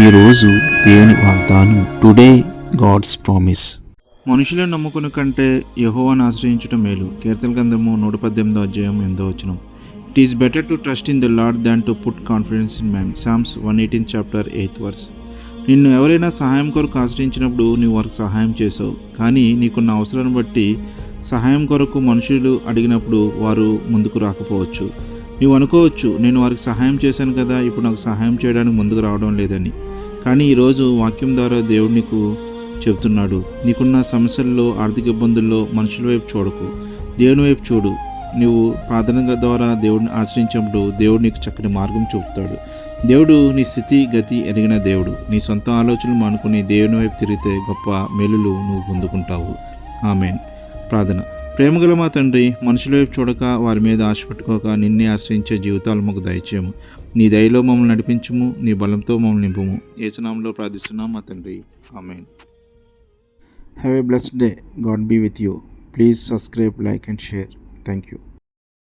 ఈరోజు దేవుని వాగ్దానం, టుడే గాడ్స్ ప్రామిస్. మనుషులను నమ్ముకుని కంటే యెహోవాను ఆశ్రయించుట మేలు. కీర్తన గ్రంథము 118 అధ్యాయం 8 it is better to trust in the lord than to put confidence in man. Psalms 118 chapter 8 verse. నిన్ను ఎవరైనా సహాయం కొరకు ఆశ్రయించినప్పుడు నువ్వు వారికి సహాయం చేసావు, కానీ నీకున్న అవసరాన్ని బట్టి సహాయం కొరకు మనుషులు అడిగినప్పుడు వారు ముందుకు రాకపోవచ్చు. నువ్వు అనుకోవచ్చు, నేను వారికి సహాయం చేశాను కదా, ఇప్పుడు నాకు సహాయం చేయడానికి ముందుకు రావడం లేదని. కానీ ఈరోజు వాక్యం ద్వారా దేవుడు నీకు చెబుతున్నాడు, నీకున్న సమస్యల్లో, ఆర్థిక ఇబ్బందుల్లో మనుషుల వైపు చూడకు, దేవుని వైపు చూడు. నువ్వు ప్రార్థన ద్వారా దేవుడిని ఆశ్రయించినప్పుడు దేవుడు నీకు చక్కని మార్గం చూపుతాడు. దేవుడు నీ స్థితి గతి ఎరిగిన దేవుడు. నీ సొంత ఆలోచనలు మానుకుని దేవుని వైపు తిరిగితే గొప్ప మేలులు నువ్వు పొందుకుంటావు. ఆమేన్. ప్రార్థన. ప్రేమగల మా తండ్రి, మనుషుల వైపు చూడక, వారి మీద ఆశ పెట్టుకోక, నిన్నే ఆశ్రయించే జీవితాలు మాకు దయచేయము. నీ దయలో మమ్మల్ని నడిపించుము, నీ బలంతో మమ్మల్ని నింపుము. యేసు నామములో ప్రార్థిస్తున్నాం మా తండ్రి. Amen. Have a blessed day. God be with you. Please subscribe, like and share. Thank you.